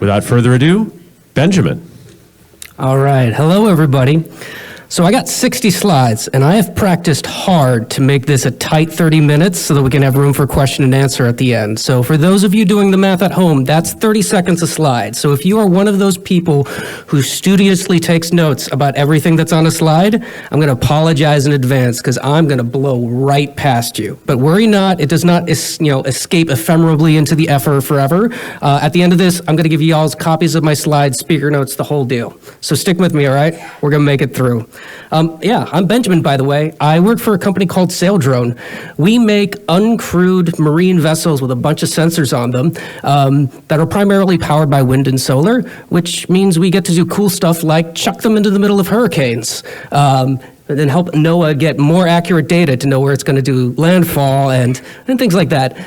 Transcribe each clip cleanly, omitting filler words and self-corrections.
Without further ado, Benjamin. All right. Hello, everybody. So I got 60 slides, and I have practiced hard to make this a tight 30 minutes so that we can have room for question and answer at the end. So for those of you doing the math at home, that's 30 seconds a slide. So if you are one of those people who studiously takes notes about everything that's on a slide, I'm going to apologize in advance because I'm going to blow right past you. But worry not, it does not escape ephemerally into the ether forever. At the end of this, I'm going to give you all copies of my slides, speaker notes, the whole deal. So stick with me, all right? We're going to make it through. I'm Benjamin, by the way. I work for a company called Saildrone. We make uncrewed marine vessels with a bunch of sensors on them that are primarily powered by wind and solar, which means we get to do cool stuff like chuck them into the middle of hurricanes. And then help NOAA get more accurate data to know where it's going to do landfall and things like that.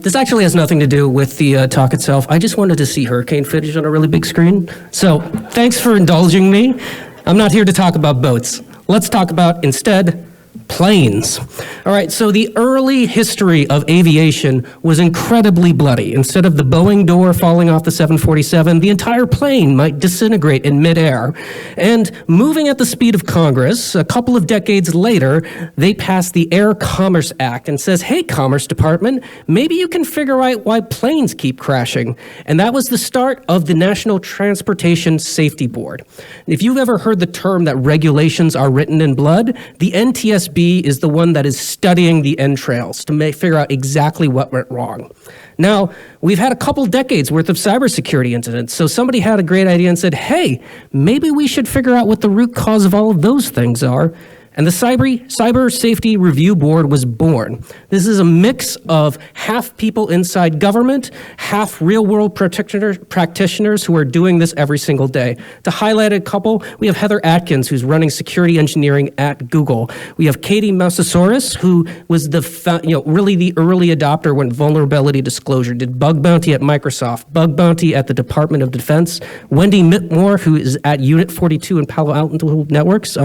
This actually has nothing to do with the talk itself. I just wanted to see hurricane footage on a really big screen. So thanks for indulging me. I'm not here to talk about boats. Let's talk about, instead, planes. All right, so the early history of aviation was incredibly bloody. Instead of the Boeing door falling off the 747, the entire plane might disintegrate in midair. And moving at the speed of Congress, a couple of decades later, they passed the Air Commerce Act and says, hey, Commerce Department, maybe you can figure out why planes keep crashing. And that was the start of the National Transportation Safety Board. If you've ever heard the term that regulations are written in blood, the NTSB is the one that is studying the entrails to figure out exactly what went wrong. Now, we've had a couple decades worth of cybersecurity incidents, so somebody had a great idea and said, hey, maybe we should figure out what the root cause of all of those things are. And the Cyber Safety Review Board was born. This is a mix of half people inside government, half real-world practitioners who are doing this every single day. To highlight a couple, we have Heather Atkins, who's running security engineering at Google. We have Katie Mousasaurus, who was really the early adopter when vulnerability disclosure did bug bounty at Microsoft, bug bounty at the Department of Defense. Wendy Mitmore, who is at Unit 42 in Palo Alto Networks.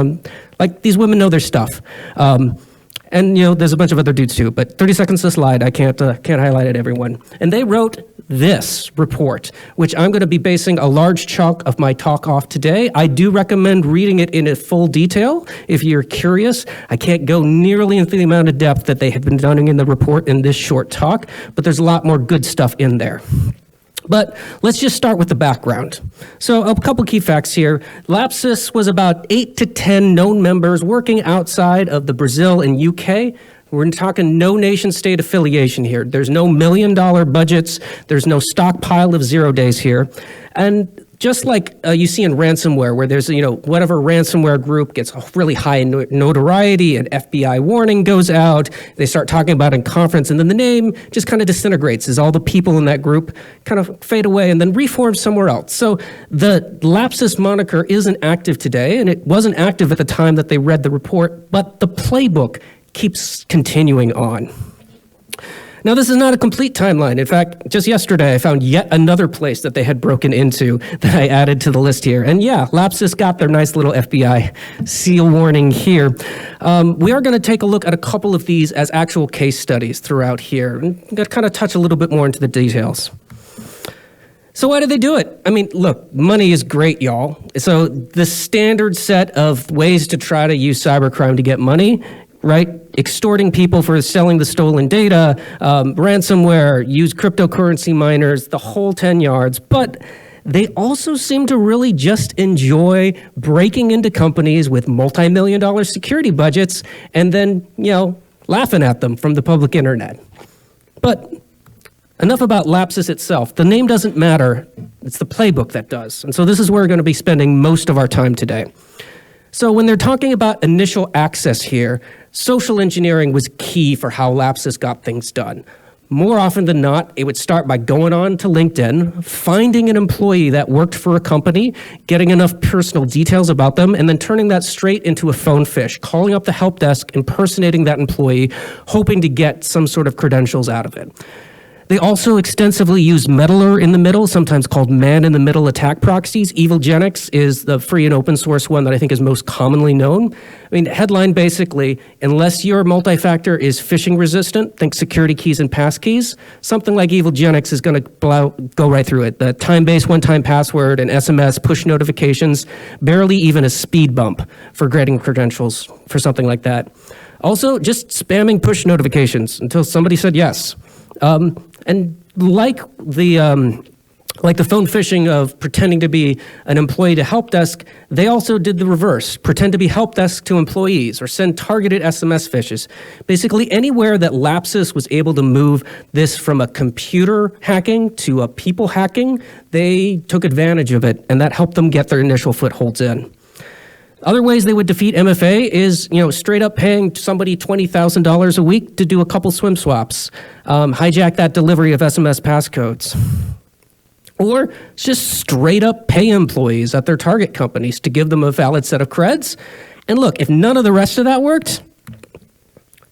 These women know their stuff. And there's a bunch of other dudes too, but 30 seconds to slide, I can't highlight it, everyone. And they wrote this report, which I'm going to be basing a large chunk of my talk off today. I do recommend reading it in full detail if you're curious. I can't go nearly into the amount of depth that they have been done in the report in this short talk, but there's a lot more good stuff in there. But let's just start with the background. So a couple key facts here. Lapsus was about 8 to 10 known members working outside of the Brazil and UK. We're talking no nation-state affiliation here. There's no million-dollar budgets. There's no stockpile of 0 days here. And just like you see in ransomware, where there's, whatever ransomware group gets really high notoriety, an FBI warning goes out, they start talking about it in conference, and then the name just kind of disintegrates as all the people in that group kind of fade away and then reform somewhere else. So the Lapsus moniker isn't active today, and it wasn't active at the time that they read the report, but the playbook keeps continuing on. Now, this is not a complete timeline. In fact, just yesterday, I found yet another place that they had broken into that I added to the list here. And yeah, Lapsus got their nice little FBI seal warning here. We are going to take a look at a couple of these as actual case studies throughout here. And I'm going to kind of touch a little bit more into the details. So why did they do it? I mean, look, money is great, y'all. So the standard set of ways to try to use cybercrime to get money, right? Extorting people for selling the stolen data, ransomware, use cryptocurrency miners, the whole 10 yards. But they also seem to really just enjoy breaking into companies with multi-million-dollar security budgets and then, laughing at them from the public internet. But enough about Lapsus itself. The name doesn't matter. It's the playbook that does. And so this is where we're going to be spending most of our time today. So when they're talking about initial access here, social engineering was key for how Lapsus got things done. More often than not, it would start by going on to LinkedIn, finding an employee that worked for a company, getting enough personal details about them, and then turning that straight into a phone fish, calling up the help desk, impersonating that employee, hoping to get some sort of credentials out of it. They also extensively use Meddler in the middle, sometimes called man-in-the-middle attack proxies. EvilGenix is the free and open source one that I think is most commonly known. I mean, headline basically, unless your multi-factor is phishing resistant, think security keys and passkeys, something like EvilGenix is going to go right through it. The time-based one-time password and SMS push notifications, barely even a speed bump for grading credentials for something like that. Also, just spamming push notifications until somebody said yes. And like the phone phishing of pretending to be an employee to help desk, they also did the reverse, pretend to be help desk to employees or send targeted SMS phishes. Basically, anywhere that Lapsus was able to move this from a computer hacking to a people hacking, they took advantage of it, and that helped them get their initial footholds in. Other ways they would defeat MFA is, straight up paying somebody $20,000 a week to do a couple swim swaps, hijack that delivery of SMS passcodes, or just straight up pay employees at their target companies to give them a valid set of creds. And look, if none of the rest of that worked,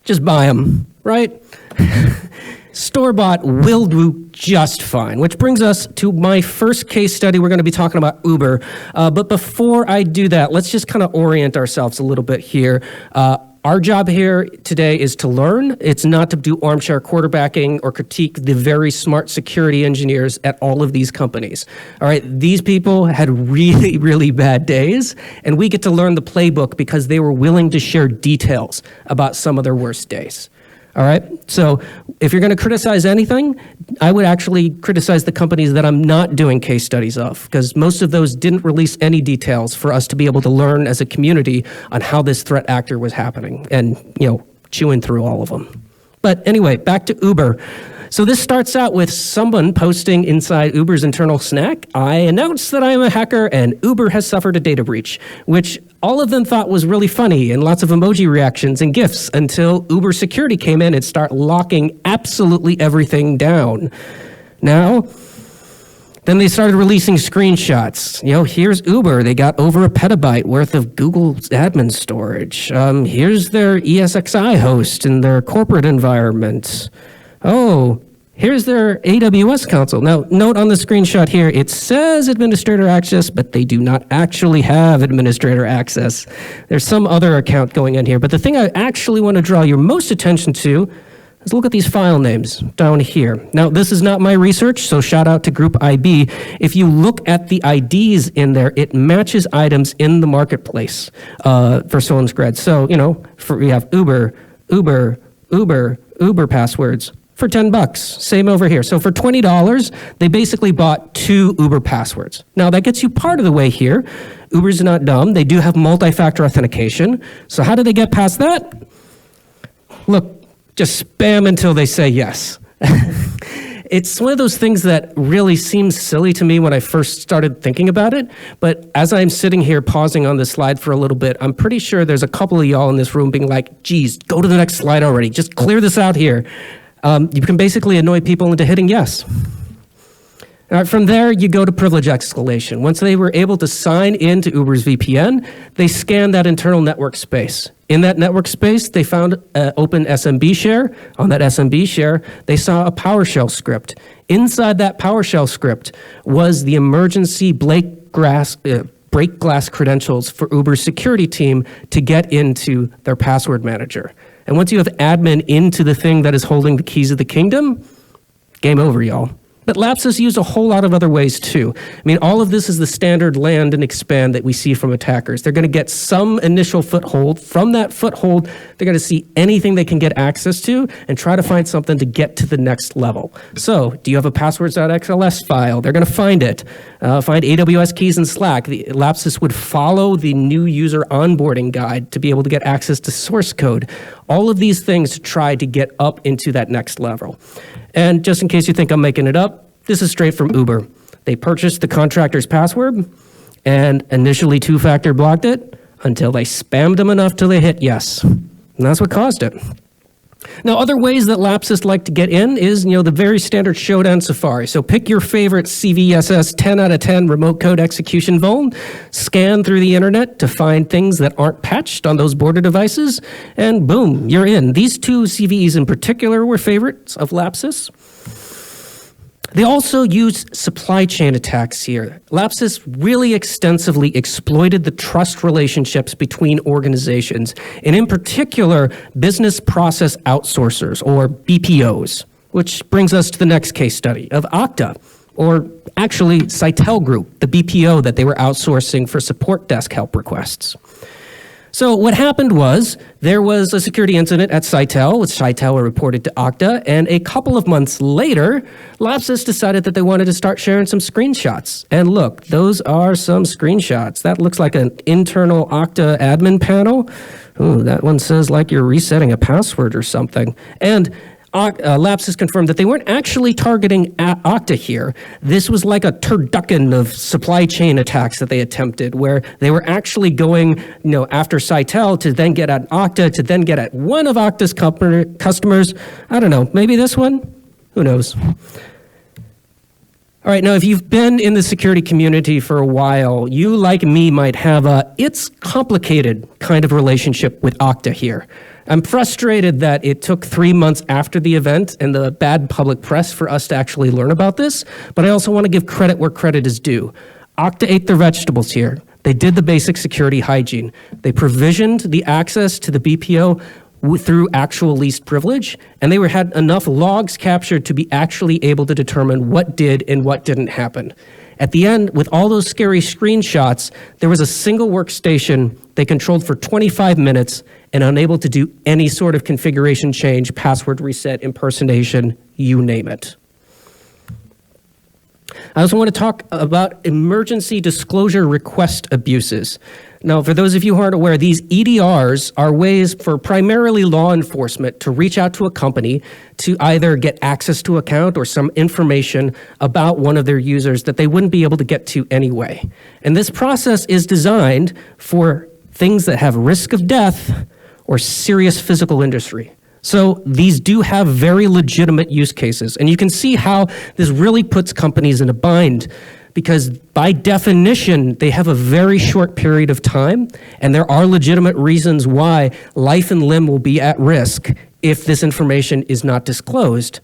just buy them, right? Store-bought will do just fine, which brings us to my first case study. We're going to be talking about Uber. But before I do that, let's just kind of orient ourselves a little bit here. Our job here today is to learn. It's not to do armchair quarterbacking or critique the very smart security engineers at all of these companies. All right, these people had really, really bad days, and we get to learn the playbook because they were willing to share details about some of their worst days. All right, so if you're going to criticize anything, I would actually criticize the companies that I'm not doing case studies of, because most of those didn't release any details for us to be able to learn as a community on how this threat actor was happening and, chewing through all of them. But anyway, back to Uber. So this starts out with someone posting inside Uber's internal snack, "I announced that I am a hacker and Uber has suffered a data breach," which all of them thought was really funny and lots of emoji reactions and GIFs until Uber security came in and start locking absolutely everything down. Now, then they started releasing screenshots. Here's Uber. They got over a petabyte worth of Google's admin storage. Here's their ESXi host in their corporate environment. Oh, here's their AWS console. Now, note on the screenshot here, it says administrator access, but they do not actually have administrator access. There's some other account going in here. But the thing I actually want to draw your most attention to is look at these file names down here. Now, this is not my research, so shout out to Group IB. If you look at the IDs in there, it matches items in the marketplace for stolen spread. So, we have Uber passwords for $10. Same over here. So for $20, they basically bought 2 Uber passwords. Now that gets you part of the way here. Uber's not dumb. They do have multi-factor authentication. So how do they get past that? Look, just spam until they say yes. It's one of those things that really seems silly to me when I first started thinking about it, but as I'm sitting here pausing on this slide for a little bit, I'm pretty sure there's a couple of y'all in this room being like, geez, go to the next slide already, just clear this out here. You can basically annoy people into hitting yes. All right, from there, you go to privilege escalation. Once they were able to sign into Uber's VPN, they scanned that internal network space. In that network space, they found an open SMB share. On that SMB share, they saw a PowerShell script. Inside that PowerShell script was the emergency break glass credentials for Uber's security team to get into their password manager. And once you have admin into the thing that is holding the keys of the kingdom, game over, y'all. But Lapsus used a whole lot of other ways too. I mean, all of this is the standard land and expand that we see from attackers. They're going to get some initial foothold. From that foothold, they're going to see anything they can get access to and try to find something to get to the next level. So, do you have a passwords.xls file? They're going to find it. Find AWS keys in Slack. Lapsus would follow the new user onboarding guide to be able to get access to source code. All of these things to try to get up into that next level. And just in case you think I'm making it up, this is straight from Uber. They purchased the contractor's password and initially two-factor blocked it until they spammed them enough till they hit yes. And that's what caused it. Now, other ways that Lapsus like to get in is, the very standard Showdown Safari. So pick your favorite CVSS 10 out of 10 remote code execution vuln, scan through the internet to find things that aren't patched on those border devices, and boom, you're in. These two CVEs in particular were favorites of Lapsus. They also used supply chain attacks here. Lapsus really extensively exploited the trust relationships between organizations, and in particular, business process outsourcers, or BPOs, which brings us to the next case study of Okta, or actually Sitel Group, the BPO that they were outsourcing for support desk help requests. So what happened was there was a security incident at Sitel, which Sitel reported to Okta, and a couple of months later, Lapsus decided that they wanted to start sharing some screenshots. And look, those are some screenshots. That looks like an internal Okta admin panel. Ooh, that one says like you're resetting a password or something. And Lapsus confirmed that they weren't actually targeting Okta here. This was like a turducken of supply chain attacks that they attempted, where they were actually going, after Sitel to then get at Okta, to then get at one of Okta's customers. I don't know, maybe this one? Who knows? All right, now if you've been in the security community for a while, you, like me, might have it's complicated kind of relationship with Okta here. I'm frustrated that it took 3 months after the event and the bad public press for us to actually learn about this, but I also want to give credit where credit is due. Okta ate their vegetables here. They did the basic security hygiene. They provisioned the access to the BPO through actual least privilege, and they had enough logs captured to be actually able to determine what did and what didn't happen. At the end, with all those scary screenshots, there was a single workstation they controlled for 25 minutes and unable to do any sort of configuration change, password reset, impersonation, you name it. I also want to talk about emergency disclosure request abuses. Now, for those of you who aren't aware, these EDRs are ways for primarily law enforcement to reach out to a company to either get access to an account or some information about one of their users that they wouldn't be able to get to anyway. And this process is designed for things that have risk of death or serious physical injury. So these do have very legitimate use cases. And you can see how this really puts companies in a bind, because by definition, they have a very short period of time, and there are legitimate reasons why life and limb will be at risk if this information is not disclosed.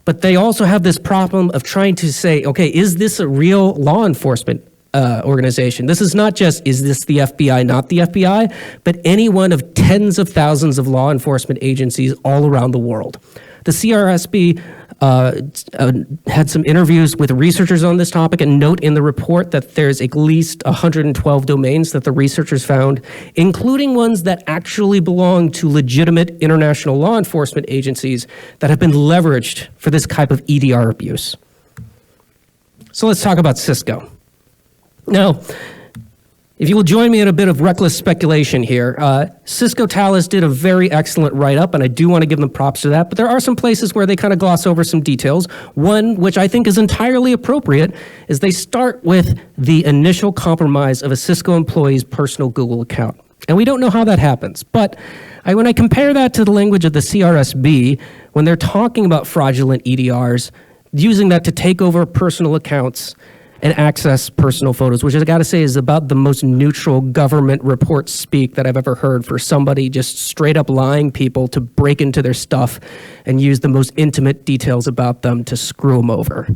But they also have this problem of trying to say, okay, is this a real law enforcement organization? This is not just, is this the FBI, not the FBI, but any one of tens of thousands of law enforcement agencies all around the world. The CRSB had some interviews with researchers on this topic and note in the report that there's at least 112 domains that the researchers found, including ones that actually belong to legitimate international law enforcement agencies that have been leveraged for this type of EDR abuse. So let's talk about Cisco. Now, if you will join me in a bit of reckless speculation here, Cisco Talos did a very excellent write-up, and I do want to give them props to that, but there are some places where they kind of gloss over some details. One, which I think is entirely appropriate, is they start with the initial compromise of a Cisco employee's personal Google account. And we don't know how that happens, but when I compare that to the language of the CRSB, when they're talking about fraudulent EDRs, using that to take over personal accounts and access personal photos, which I gotta say is about the most neutral government report speak that I've ever heard for somebody just straight up lying people to break into their stuff and use the most intimate details about them to screw them over.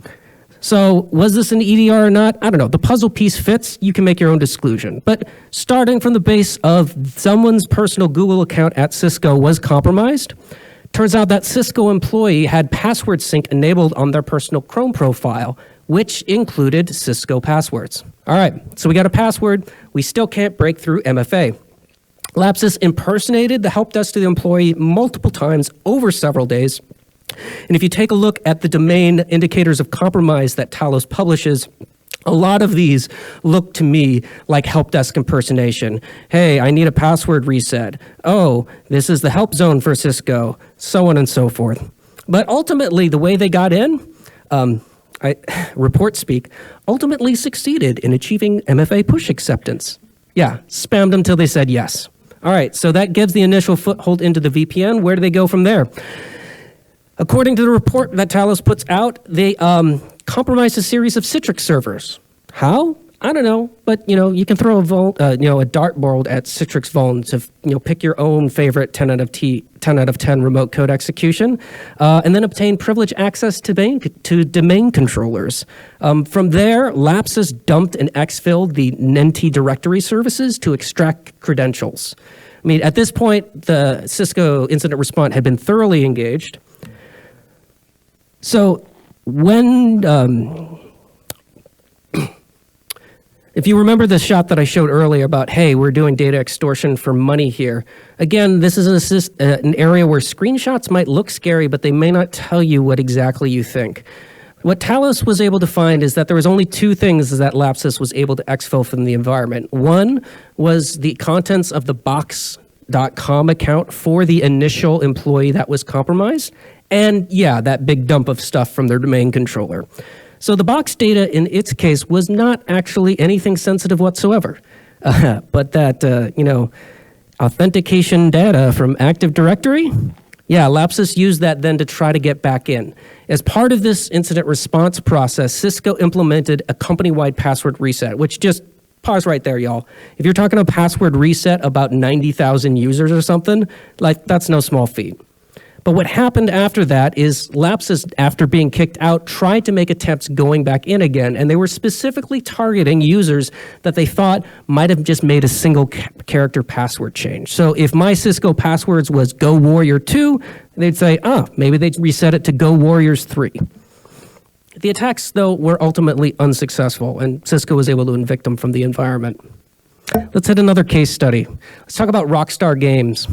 So was this an EDR or not? I don't know. The puzzle piece fits. You can make your own exclusion. But starting from the base of someone's personal Google account at Cisco was compromised, turns out that Cisco employee had password sync enabled on their personal Chrome profile, which included Cisco passwords. All right, so we got a password. We still can't break through MFA. Lapsus impersonated the help desk to the employee multiple times over several days. And if you take a look at the domain indicators of compromise that Talos publishes, a lot of these look to me like help desk impersonation. Hey, I need a password reset. Oh, this is the help zone for Cisco, so on and so forth. But ultimately, the way they got in, report speak, ultimately succeeded in achieving MFA push acceptance. Yeah, spammed them till they said yes. All right, so that gives the initial foothold into the VPN. Where do they go from there? According to the report that Talos puts out, they compromised a series of Citrix servers. How? I don't know, but you can throw a dartboard at Citrix vulns if pick your own favorite 10 out of 10 remote code execution, and then obtain privileged access to domain controllers. From there, Lapsus dumped and exfilled the NNT directory services to extract credentials. I mean, at this point, the Cisco incident response had been thoroughly engaged. So when if you remember the shot that I showed earlier about, hey, we're doing data extortion for money here. Again, this is an area where screenshots might look scary, but they may not tell you what exactly you think. What Talos was able to find is that there was only two things that Lapsus was able to exfil from the environment. One was the contents of the box.com account for the initial employee that was compromised. And yeah, that big dump of stuff from their domain controller. So the box data in its case was not actually anything sensitive whatsoever. But that, authentication data from Active Directory, yeah, Lapsus used that then to try to get back in. As part of this incident response process, Cisco implemented a company-wide password reset, which just pause right there, y'all. If you're talking a password reset about 90,000 users or something, that's no small feat. But what happened after that is Lapsus, after being kicked out, tried to make attempts going back in again, and they were specifically targeting users that they thought might have just made a single character password change. So if my Cisco passwords was Go Warrior 2, they'd say, maybe they'd reset it to Go Warriors 3. The attacks, though, were ultimately unsuccessful, and Cisco was able to evict them from the environment. Let's hit another case study. Let's talk about Rockstar Games.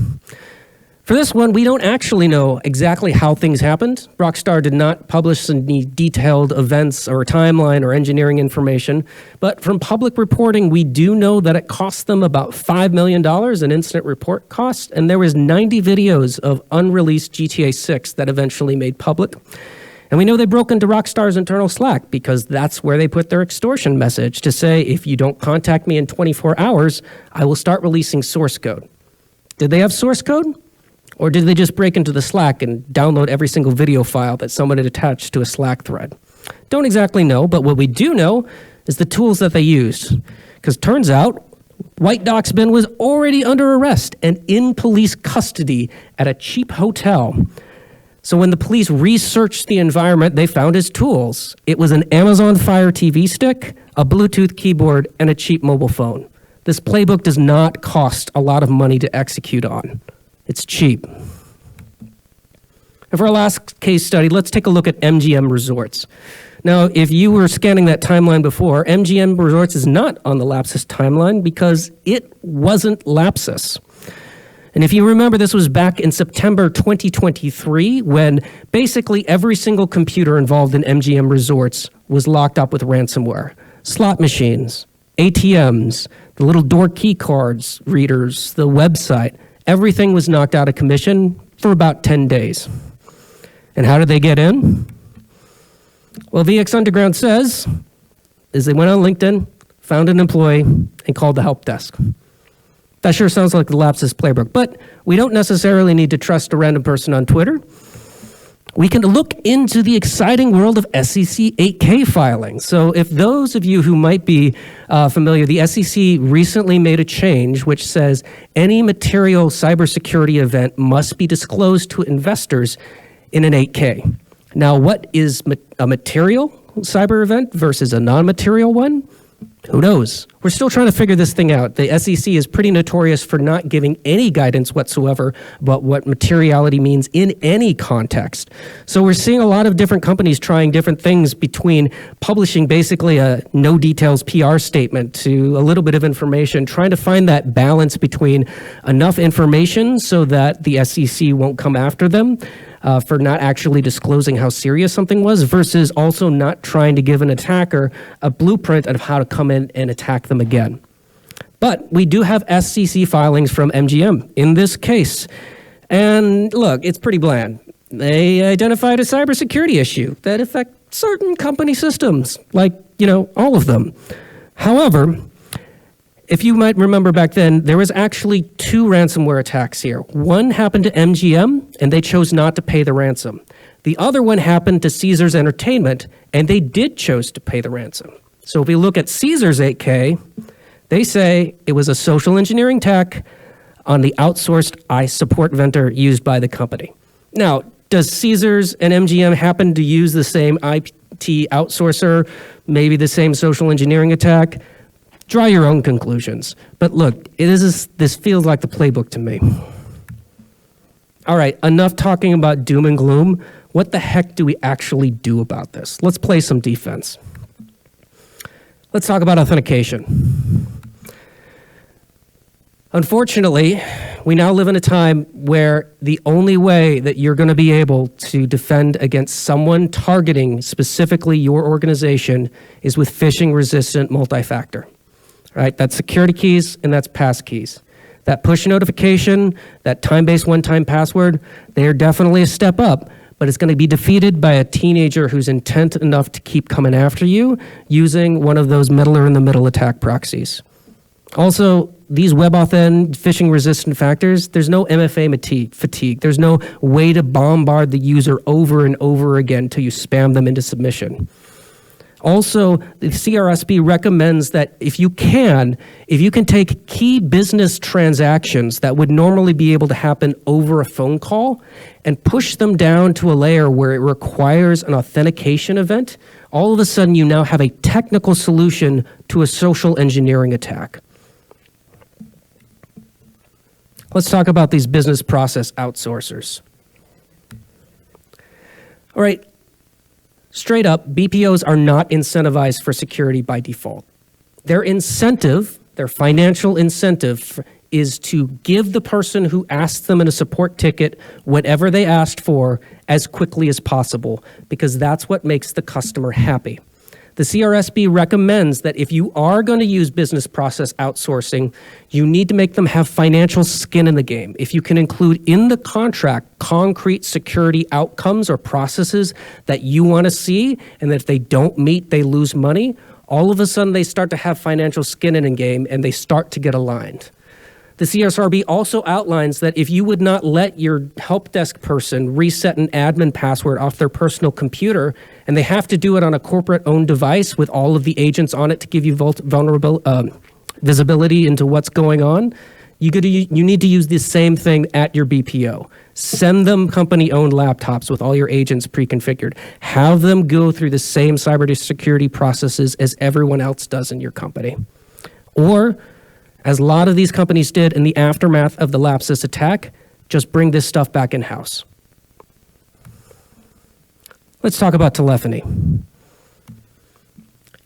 For this one, we don't actually know exactly how things happened. Rockstar did not publish any detailed events or timeline or engineering information, but from public reporting, we do know that it cost them about $5 million in incident report costs, and there was 90 videos of unreleased GTA 6 that eventually made public. And we know they broke into Rockstar's internal Slack because that's where they put their extortion message to say, if you don't contact me in 24 hours, I will start releasing source code. Did they have source code? Or did they just break into the Slack and download every single video file that someone had attached to a Slack thread? Don't exactly know, but what we do know is the tools that they used. Because turns out, White Doxman was already under arrest and in police custody at a cheap hotel. So when the police researched the environment, they found his tools. It was an Amazon Fire TV stick, a Bluetooth keyboard, and a cheap mobile phone. This playbook does not cost a lot of money to execute on. It's cheap. And for our last case study, let's take a look at MGM Resorts. Now, if you were scanning that timeline before, MGM Resorts is not on the Lapsus timeline because it wasn't Lapsus. And if you remember, this was back in September 2023 when basically every single computer involved in MGM Resorts was locked up with ransomware. Slot machines, ATMs, the little door key cards readers, the website. Everything was knocked out of commission for about 10 days. And how did they get in? Well, VX Underground says is they went on LinkedIn, found an employee, and called the help desk. That sure sounds like the Lapsus Playbook, but we don't necessarily need to trust a random person on Twitter. We can look into the exciting world of SEC 8K filing. So if those of you who might be familiar, the SEC recently made a change which says any material cybersecurity event must be disclosed to investors in an 8K. Now, what is a material cyber event versus a non-material one? Who knows? We're still trying to figure this thing out. The SEC is pretty notorious for not giving any guidance whatsoever about what materiality means in any context. So we're seeing a lot of different companies trying different things between publishing basically a no details PR statement to a little bit of information, trying to find that balance between enough information so that the SEC won't come after them for not actually disclosing how serious something was versus also not trying to give an attacker a blueprint of how to come in and attack them again. But we do have SEC filings from MGM in this case. And look, it's pretty bland. They identified a cybersecurity issue that affects certain company systems, like, all of them. However, if you might remember back then, there was actually 2 ransomware attacks here. One happened to MGM, and they chose not to pay the ransom. The other one happened to Caesars Entertainment, and they did choose to pay the ransom. So if we look at Caesar's 8K, they say it was a social engineering tech on the outsourced support vendor used by the company. Now, does Caesars and MGM happen to use the same IT outsourcer, maybe the same social engineering attack? Draw your own conclusions. But look, this feels like the playbook to me. All right, enough talking about doom and gloom. What the heck do we actually do about this? Let's play some defense. Let's talk about authentication. Unfortunately, we now live in a time where the only way that you're going to be able to defend against someone targeting specifically your organization is with phishing-resistant multi-factor. Right? That's security keys and that's pass keys. That push notification, that time-based one-time password, they are definitely a step up, but it's going to be defeated by a teenager who's intent enough to keep coming after you using one of those middle-in-the-middle attack proxies. Also, these WebAuthn phishing-resistant factors, there's no MFA fatigue. There's no way to bombard the user over and over again until you spam them into submission. Also, the CRSP recommends that if you can take key business transactions that would normally be able to happen over a phone call and push them down to a layer where it requires an authentication event, all of a sudden you now have a technical solution to a social engineering attack. Let's talk about these business process outsourcers. All right. Straight up, BPOs are not incentivized for security by default. Their incentive, their financial incentive, is to give the person who asked them in a support ticket whatever they asked for as quickly as possible, because that's what makes the customer happy. The CRSP recommends that if you are going to use business process outsourcing, you need to make them have financial skin in the game. If you can include in the contract concrete security outcomes or processes that you want to see, and that if they don't meet, they lose money, all of a sudden they start to have financial skin in the game and they start to get aligned. The CSRB also outlines that if you would not let your help desk person reset an admin password off their personal computer, and they have to do it on a corporate-owned device with all of the agents on it to give you visibility into what's going on, you need to use the same thing at your BPO. Send them company-owned laptops with all your agents pre-configured. Have them go through the same cybersecurity processes as everyone else does in your company. Or, as a lot of these companies did in the aftermath of the Lapsus attack, just bring this stuff back in-house. Let's talk about telephony.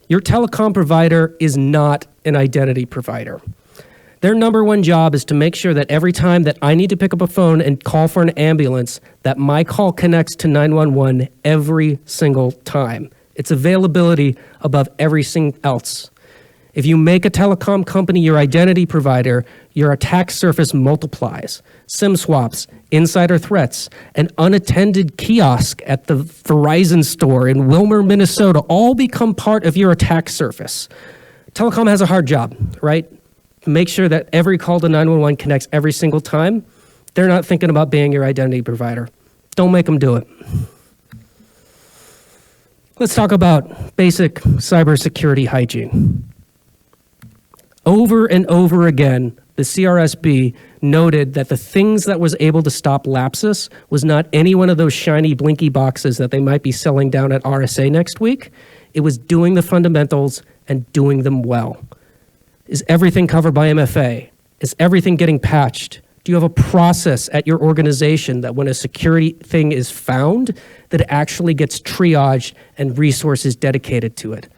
Your telecom provider is not an identity provider. Their number one job is to make sure that every time that I need to pick up a phone and call for an ambulance, that my call connects to 911 every single time. It's availability above everything else. If you make a telecom company your identity provider, your attack surface multiplies. SIM swaps, insider threats, an unattended kiosk at the Verizon store in Wilmer, Minnesota all become part of your attack surface. Telecom has a hard job, right? Make sure that every call to 911 connects every single time. They're not thinking about being your identity provider. Don't make them do it. Let's talk about basic cybersecurity hygiene. Over and over again, the CRSB noted that the things that was able to stop Lapsus was not any one of those shiny blinky boxes that they might be selling down at RSA next week. It was doing the fundamentals and doing them well. Is everything covered by MFA? Is everything getting patched? Do you have a process at your organization that when a security thing is found, that it actually gets triaged and resources dedicated to it?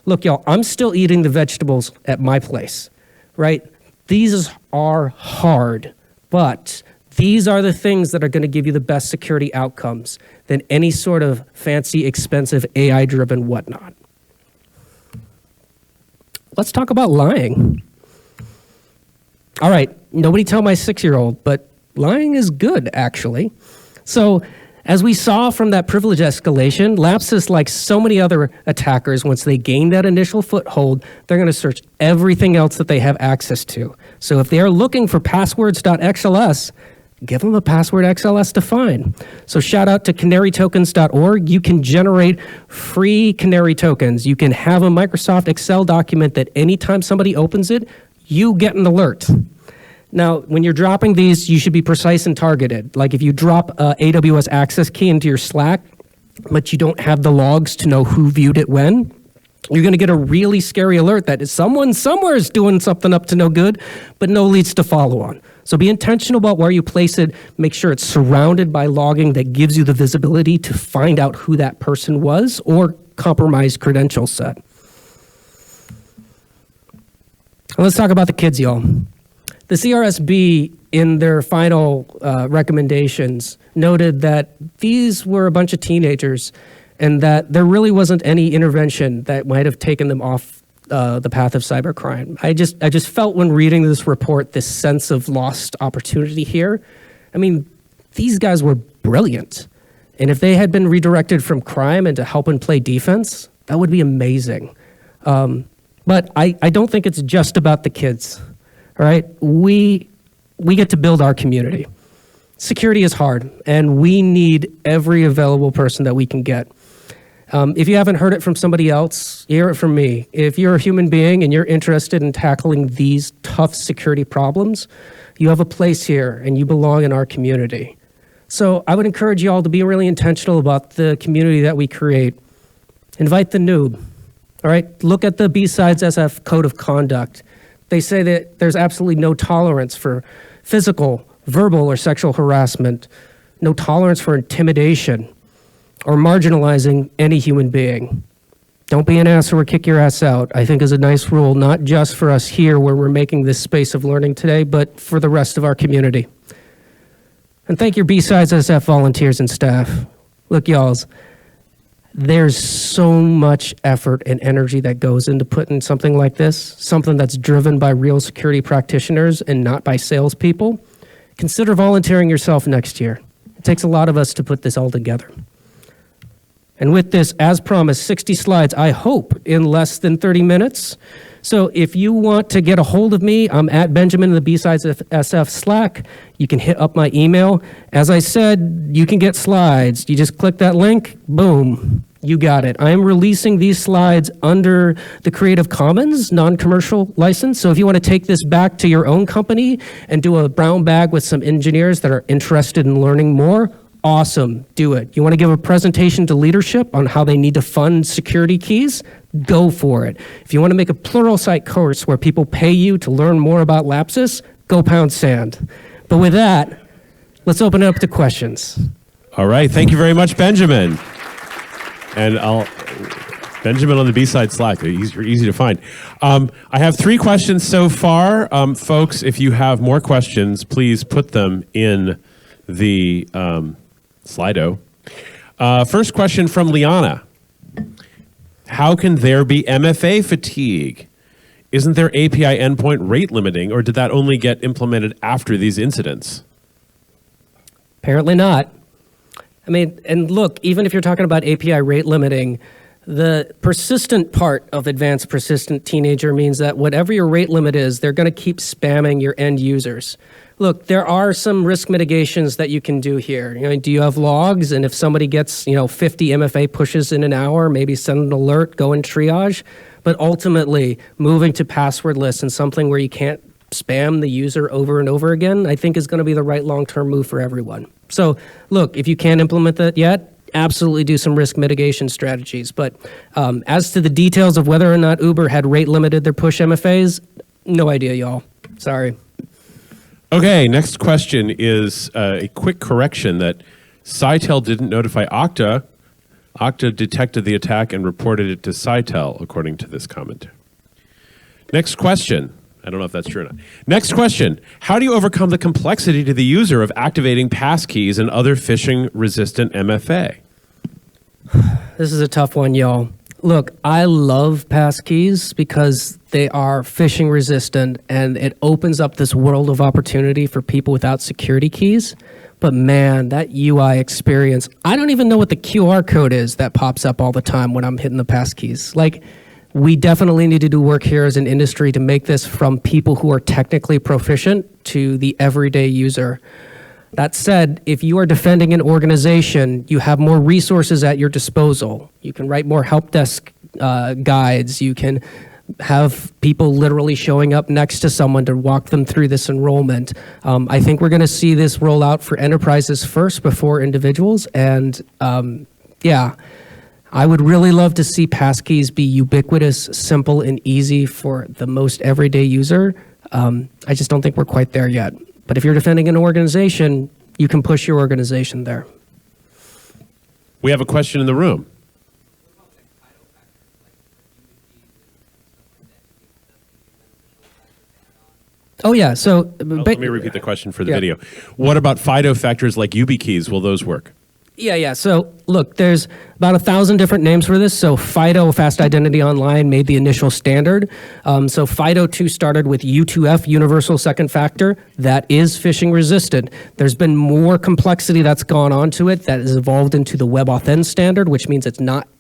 Look, y'all, I'm still eating the vegetables at my place, right? These are hard, but these are the things that are going to give you the best security outcomes than any sort of fancy, expensive, AI-driven whatnot. Let's talk about lying. All right, nobody tell my 6-year-old, but lying is good, actually. So, as we saw from that privilege escalation, Lapsus, like so many other attackers, once they gain that initial foothold, they're going to search everything else that they have access to. So if they are looking for passwords.xls, give them a password XLS defined. So shout out to canarytokens.org. You can generate free Canary tokens. You can have a Microsoft Excel document that anytime somebody opens it, you get an alert. Now, when you're dropping these, you should be precise and targeted. Like if you drop a AWS access key into your Slack, but you don't have the logs to know who viewed it when, you're going to get a really scary alert that someone somewhere is doing something up to no good, but no leads to follow on. So be intentional about where you place it. Make sure it's surrounded by logging that gives you the visibility to find out who that person was or compromised credential set. And let's talk about the kids, y'all. The CRSB, in their final recommendations, noted that these were a bunch of teenagers and that there really wasn't any intervention that might have taken them off the path of cybercrime. I just felt when reading this report, this sense of lost opportunity here. I mean, these guys were brilliant. And if they had been redirected from crime and to help and play defense, that would be amazing. But I don't think it's just about the kids, all right? We get to build our community. Security is hard, and we need every available person that we can get. If you haven't heard it from somebody else, hear it from me. If you're a human being and you're interested in tackling these tough security problems, you have a place here and you belong in our community. So I would encourage you all to be really intentional about the community that we create. Invite the noob, all right? Look at the BSidesSF Code of Conduct. They say that there's absolutely no tolerance for physical, verbal, or sexual harassment, no tolerance for intimidation, or marginalizing any human being. Don't be an ass or kick your ass out, I think is a nice rule, not just for us here where we're making this space of learning today, but for the rest of our community. And thank your BSidesSF volunteers and staff. Look, y'alls, there's so much effort and energy that goes into putting something like this, something that's driven by real security practitioners and not by salespeople. Consider volunteering yourself next year. It takes a lot of us to put this all together. And with this, as promised, 60 slides, I hope, in less than 30 minutes. So if you want to get a hold of me, I'm at Benjamin in the BSidesSF Slack. You can hit up my email. As I said, you can get slides. You just click that link, boom, you got it. I am releasing these slides under the Creative Commons non-commercial license. So if you want to take this back to your own company and do a brown bag with some engineers that are interested in learning more, awesome, do it. You want to give a presentation to leadership on how they need to fund security keys? Go for it. If you want to make a Pluralsight course where people pay you to learn more about Lapsus, go pound sand. But with that, let's open it up to questions. All right. Thank you very much, Benjamin. And Benjamin on the B-side Slack. You're easy to find. I have 3 questions so far. Folks, if you have more questions, please put them in the Slido. First question from Liana. How can there be MFA fatigue? Isn't there API endpoint rate limiting, or did that only get implemented after these incidents? Apparently not. I mean, and look, even if you're talking about API rate limiting, the persistent part of advanced persistent teenager means that whatever your rate limit is, they're going to keep spamming your end users. Look, there are some risk mitigations that you can do here. You know, do you have logs? And if somebody gets, 50 MFA pushes in an hour, maybe send an alert, go and triage. But ultimately, moving to passwordless and something where you can't spam the user over and over again, I think is going to be the right long-term move for everyone. So look, if you can't implement that yet, absolutely do some risk mitigation strategies. But as to the details of whether or not Uber had rate limited their push MFAs, no idea, y'all. Sorry. Okay, next question is a quick correction that Sitel didn't notify Okta. Okta detected the attack and reported it to Sitel, according to this comment. Next question. I don't know if that's true or not. Next question. How do you overcome the complexity to the user of activating passkeys and other phishing-resistant MFA? This is a tough one, y'all. Look, I love passkeys because they are phishing resistant and it opens up this world of opportunity for people without security keys. But man, that UI experience, I don't even know what the QR code is that pops up all the time when I'm hitting the passkeys. Like, we definitely need to do work here as an industry to make this from people who are technically proficient to the everyday user. That said, if you are defending an organization, you have more resources at your disposal. You can write more help desk guides. You can have people literally showing up next to someone to walk them through this enrollment. I think we're going to see this roll out for enterprises first before individuals. And yeah, I would really love to see passkeys be ubiquitous, simple, and easy for the most everyday user. I just don't think we're quite there yet. But if you're defending an organization, you can push your organization there. We have a question in the room. Oh, yeah. So Let me repeat the question for the video. What about FIDO factors like YubiKeys? Will those work? Yeah. So look, there's about 1,000 different names for this. So FIDO, Fast Identity Online, made the initial standard. So FIDO 2 started with U2F, Universal Second Factor. That is phishing resistant. There's been more complexity that's gone onto it that has evolved into the WebAuthn standard, which means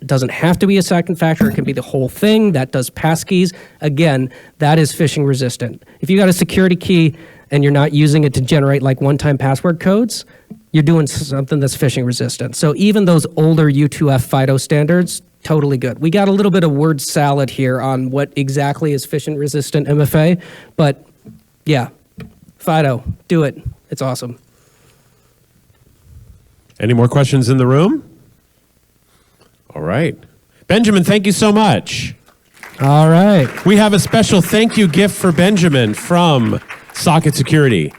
doesn't have to be a second factor. It can be the whole thing. That does passkeys. Again, that is phishing resistant. If you got a security key and you're not using it to generate like one-time password codes, you're doing something that's phishing resistant. So even those older U2F FIDO standards, totally good. We got a little bit of word salad here on what exactly is phishing resistant MFA, but yeah, FIDO, do it. It's awesome. Any more questions in the room? All right. Benjamin, thank you so much. All right. We have a special thank you gift for Benjamin from Socket Security.